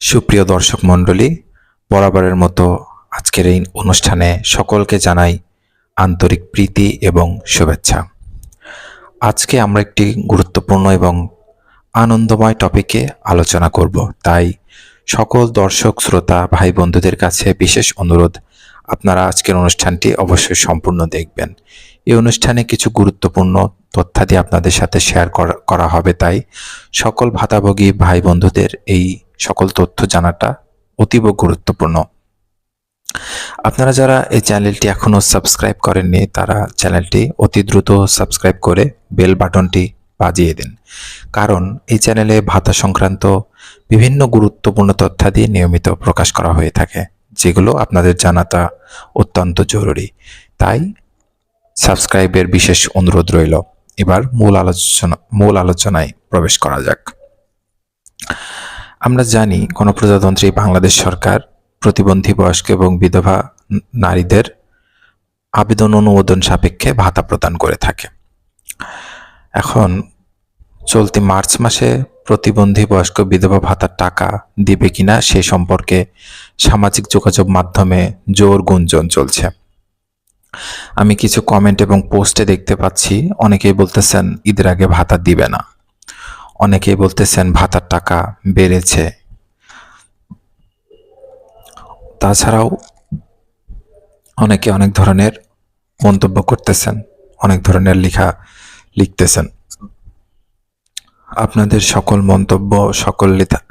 সুপ্রিয় দর্শক মণ্ডলী, বরাবরের মতো আজকের এই অনুষ্ঠানে সকলকে জানাই আন্তরিক প্রীতি এবং শুভেচ্ছা। আজকে আমরা একটি গুরুত্বপূর্ণ এবং আনন্দময় টপিকে আলোচনা করব। তাই সকল দর্শক শ্রোতা ভাই বন্ধুদের কাছে বিশেষ অনুরোধ, আপনারা আজকের অনুষ্ঠানটি অবশ্যই সম্পূর্ণ দেখবেন। এই অনুষ্ঠানে কিছু গুরুত্বপূর্ণ তথ্যাদি আপনাদের সাথে শেয়ার করা হবে, তাই সকল ভাতাভোগী ভাই বন্ধুদের এই সকল তথ্য জানাটা অতীব গুরুত্বপূর্ণ। আপনারা যারা এই চ্যানেলটি এখনো সাবস্ক্রাইব করেননি, তারা চ্যানেলটি অতি দ্রুত সাবস্ক্রাইব করে বেল বাটনটি বাজিয়ে দিন, কারণ এই চ্যানেলে ভাতা সংক্রান্ত বিভিন্ন গুরুত্বপূর্ণ তথ্যাদি নিয়মিত প্রকাশ করা হয়ে থাকে, যেগুলো আপনাদের জানাটা অত্যন্ত জরুরি। তাই সাবস্ক্রাইবের বিশেষ অনুরোধ রইল। এবার মূল আলোচনায় প্রবেশ করা যাক। আমরা জানি গণপ্রজাতন্ত্রী বাংলাদেশ সরকার প্রতিবন্ধী বয়স্ক এবং বিধবা নারীদের আবেদন অনুমোদন সাপেক্ষে ভাতা প্রদান করে থাকে। এখন চলতি মার্চ মাসে প্রতিবন্ধী বয়স্ক বিধবা ভাতার টাকা দিবে কিনা সে সম্পর্কে সামাজিক যোগাযোগ মাধ্যমে জোর গুঞ্জন চলছে। আমি কিছু কমেন্ট এবং পোস্টে দেখতে পাচ্ছি, অনেকেই বলতেছেন ঈদের আগে ভাতা দিবে না, অনেকেই বলতেছেন ভাতার টাকা বেড়েছে। তাছাড়াও অনেকে অনেক ধরনের মন্তব্য করতেছেন, অনেক ধরনের লিখতেছেন। আপনাদের সকল মন্তব্য, সকল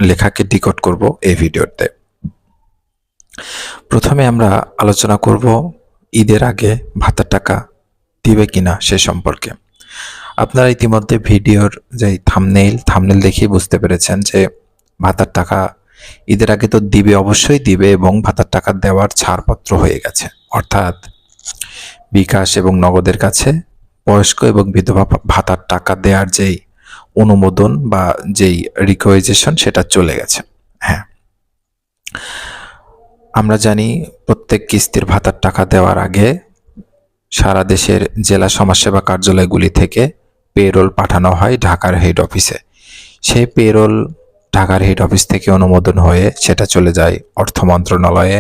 লেখাকে ডিকোড করব এই ভিডিওতে। প্রথমে আমরা আলোচনা করব ঈদের আগে ভাতার টাকা দিবে কিনা সে সম্পর্কে। আপনারা ইতিমধ্যে ভিডিওর যে থাম্বনেইল দেখেই বুঝতে পেরেছেন যে ভাতার টাকা ঈদের আগে তো দিবে, অবশ্যই দিবে, এবং ভাতার টাকা দেওয়ার ছাড়পত্র হয়ে গেছে। অর্থাৎ বিকাশ এবং নগদের কাছে বয়স্ক এবং বিধবা ভাতার টাকা দেওয়ার যেই অনুমোদন বা যেই রিকোয়েজেশন সেটা চলে গেছে। হ্যাঁ, আমরা জানি প্রত্যেক কিস্তির ভাতার টাকা দেওয়ার আগে সারা দেশের জেলা সমাজসেবা কার্যালয়গুলি থেকে পেরোল পাঠানো হয় ঢাকার হেড অফিসে। সেই পেরোল ঢাকার হেড অফিস থেকে অনুমোদন হয়ে সেটা চলে যায় অর্থ মন্ত্রণালয়ে।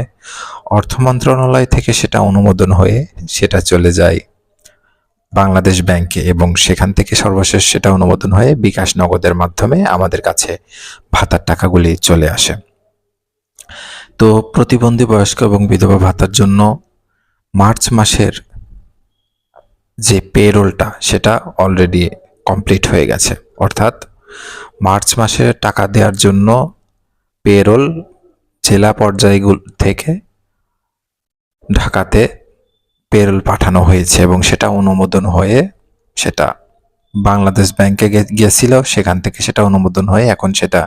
অর্থ মন্ত্রণালয় থেকে সেটা অনুমোদন হয়ে সেটা চলে যায় বাংলাদেশ ব্যাংকে, এবং সেখান থেকে সর্বশেষ সেটা অনুমোদন হয়ে বিকাশ নগদের মাধ্যমে আমাদের কাছে ভাতার টাকাগুলি চলে আসে। তো প্রতিবন্ধী বয়স্ক এবং বিধবা ভাতার জন্য মার্চ মাসের যে পেরোলটা সেটা অলরেডি কমপ্লিট হয়ে গেছে। অর্থাৎ মার্চ মাসে টাকা দেওয়ার জন্য পেরোল জেলা পর্যায়গুলো থেকে ঢাকাতে পেরোল পাঠানো হয়েছে, এবং সেটা অনুমোদন হয়ে সেটা বাংলাদেশ ব্যাংকে গিয়েছিল, সেখান থেকে সেটা অনুমোদন হয়ে এখন সেটা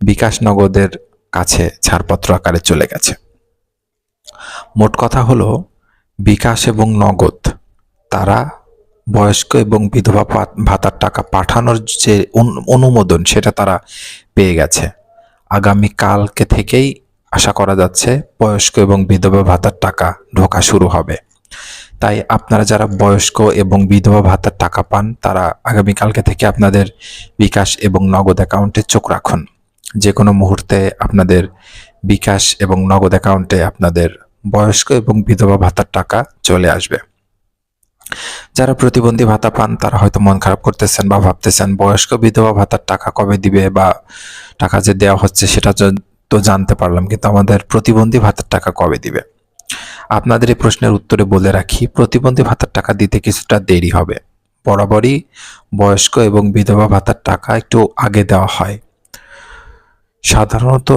বিকাশ নগদের কাছে ছাড়পত্র আকারে চলে গেছে। মোট কথা হলো, বিকাশ এবং নগদ তারা বয়স্ক এবং বিধবা ভাতার টাকা পাঠানোর যে অনুমোদন সেটা তারা পেয়ে গেছে। আগামী কালকে থেকেই আশা করা যাচ্ছে বয়স্ক এবং বিধবা ভাতার টাকা ঢোকা শুরু হবে। তাই আপনারা যারা বয়স্ক এবং বিধবা ভাতার টাকা পান, তারা আগামীকালকে থেকে আপনাদের বিকাশ এবং নগদ অ্যাকাউন্টে চোখ রাখুন। যে কোনো মুহূর্তে আপনাদের বিকাশ এবং নগদ অ্যাকাউন্টে আপনাদের বয়স্ক এবং বিধবা ভাতার টাকা চলে আসবে। যারা প্রতিবন্ধী ভাতা পান তারা হয়তো মন খারাপ করতেছেন বা ভাবতেছেন বয়স্ক বিধবা ভাতার টাকা কবে দিবে, বা টাকা যে দেওয়া হচ্ছে সেটা তো জানতে পারলাম, কিন্তু আমাদের প্রতিবন্ধী ভাতার টাকা কবে দিবে? আপনাদের এই প্রশ্নের উত্তরে বলে রাখি, প্রতিবন্ধী ভাতার টাকা দিতে কিছুটা দেরি হবে। বরাবরই বয়স্ক এবং বিধবা ভাতার টাকা একটু আগে দেওয়া হয়। সাধারণত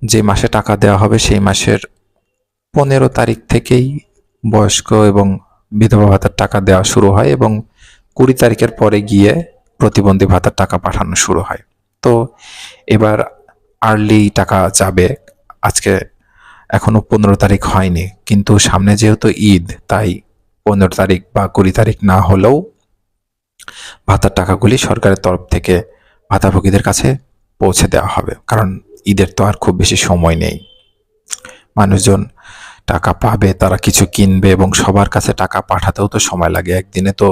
যে মাসে টাকা দেওয়া হবে সেই মাসের 15 তারিখ থেকেই বয়স্ক এবং বিধবা ভাতার টাকা দেওয়া শুরু হয়, এবং 20 তারিখের পরে গিয়ে প্রতিবন্ধী ভাতার টাকা পাঠানো শুরু হয়। তো এবার আর্লি টাকা যাবে। আজকে এখনো 15 তারিখ হয়নি, কিন্তু সামনে যেহেতু ঈদ, তাই 15 তারিখ বা 20 তারিখ না হলেও ভাতার টাকাগুলি সরকারের তরফ থেকে ভাতাভোগীদের কাছে পৌঁছে দেওয়া হবে, কারণ ঈদের তো আর খুব বেশি সময় নেই। মানুষজন টাকা পাবে, তারা কিছু কিনবে, এবং সবার কাছে টাকা পাঠাতেও তো সময় লাগে। একদিনে তো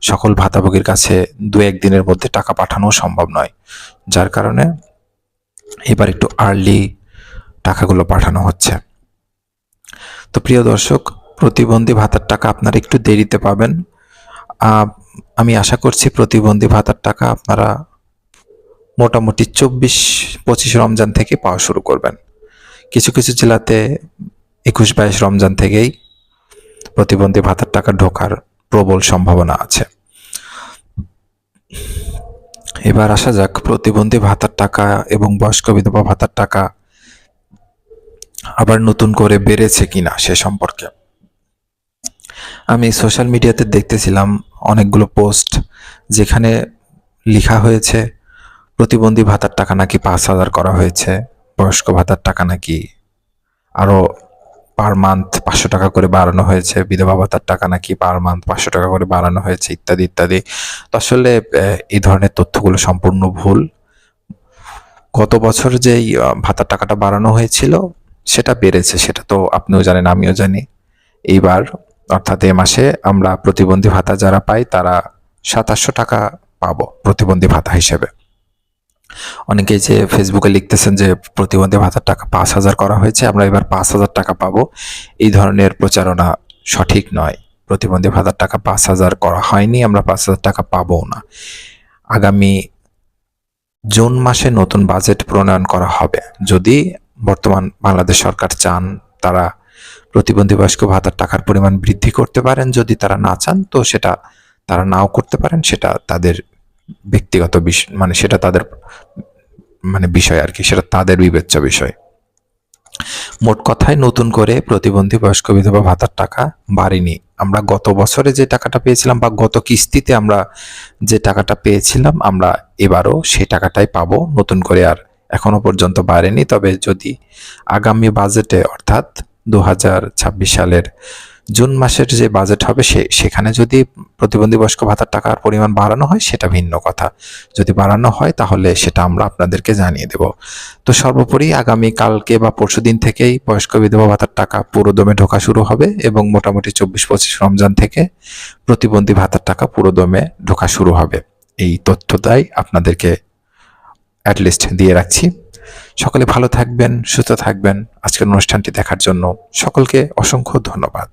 সকল ভাতাভোগীর কাছে 2-1 দিনের মধ্যে টাকা পাঠানো সম্ভব নয়। যার কারণে এবার একটু আর্লি টাকাগুলো পাঠানো হচ্ছে। তো প্রিয় দর্শক, প্রতিবন্ধী ভাতার টাকা আপনারা একটু দেরিতে পাবেন। আমি আশা করছি প্রতিবন্ধী ভাতার টাকা আপনারা মোটামুটি 24-25 রমজান থেকে পাওয়া শুরু করবেন। কিছু কিছু জেলাতে 21-22 রমজান থেকেই প্রতিবন্ধী ভাতার টাকা ঢোকার প্রবল সম্ভাবনা আছে। এবার আসা যাক প্রতিবন্ধী ভাতার টাকা এবং বয়স্ক বিধবা ভাতার টাকা আবার নতুন করে বেড়েছে কিনা সে সম্পর্কে। আমি সোশ্যাল মিডিয়াতে দেখতেছিলাম অনেকগুলো পোস্ট, যেখানে লেখা হয়েছে প্রতিবন্ধী ভাতার টাকা নাকি 5,000 করা হয়েছে, বয়স্ক ভাতার টাকা নাকি আরো পার মান্থ 500 টাকা করে বাড়ানো হয়েছে, বিধবা ভাতার টাকা নাকি পার মান্থ 500 টাকা করে বাড়ানো হয়েছে, ইত্যাদি ইত্যাদি। তো আসলে এই ধরনের তথ্যগুলো সম্পূর্ণ ভুল। গত বছর যেই ভাতার টাকাটা বাড়ানো হয়েছিল সেটা বেড়েছে, সেটা তো আপনিও জানেন, আমিও জানি। এইবার অর্থাৎ এ মাসে আমরা প্রতিবন্ধী ভাতা যারা পাই তারা 2700 টাকা পাবো প্রতিবন্ধী ভাতা হিসেবে। অনেকেই যে ফেসবুকে লিখতেছেন যে প্রতিবন্ধী ভাতার টাকা 5,000 করা হয়েছে, আমরা এবার 5,000 টাকা পাবো, এই ধরনের প্রচারণা সঠিক নয়। প্রতিবন্ধী ভাতার টাকা 5,000 করা হয়নি, আমরা 5,000 টাকা পাবো না। আগামী জুন মাসে নতুন বাজেট প্রণয়ন করা হবে। যদি বর্তমান বাংলাদেশ সরকার চান তারা প্রতিবন্ধী বয়স্ক ভাতার টাকার পরিমাণ বৃদ্ধি করতে পারেন, যদি তারা না চান তো সেটা তারা নাও করতে পারেন, সেটা তাদের ব্যক্তিগত বিষয়, মানে সেটা তাদের বিষয় আর কি, সেটা তাদের বিবেচ্য বিষয়। মোট কথায় নতুন করে প্রতিবন্ধী বয়স্ক বিধবা ভাতার টাকা বাড়েনি। আমরা গত বছরে যে টাকাটা পেয়েছিলাম বা গত কিস্তিতে আমরা যে টাকাটা পেয়েছিলাম, আমরা এবারও সেই টাকাটাই পাবো, নতুন করে আর এখনো পর্যন্ত বাড়েনি। তবে যদি আগামী বাজেটে অর্থাৎ 2026 সালের জুন মাসের যে বাজেট হবে সেখানে যদি প্রতিবন্ধী বয়স্ক ভাতার টাকার পরিমাণ বাড়ানো হয় সেটা ভিন্ন কথা। যদি বাড়ানো হয় তাহলে সেটা আমরা আপনাদেরকে জানিয়ে দেব। তো সর্বোপরি আগামী কালকে বা পরশুদিন থেকেই বয়স্ক বিধবা ভাতার টাকা পুরোদমে ঢোকা শুরু হবে এবং মোটামুটি 24-25 রমজান থেকে প্রতিবন্ধী ভাতার টাকা পুরোদমে ঢোকা শুরু হবে। এই তথ্যটাই আপনাদেরকে অ্যাটলিস্ট দিয়ে রাখছি। সকলে ভালো থাকবেন, সুস্থ থাকবেন। আজকের অনুষ্ঠানটি দেখার জন্য সকলকে অসংখ্য ধন্যবাদ।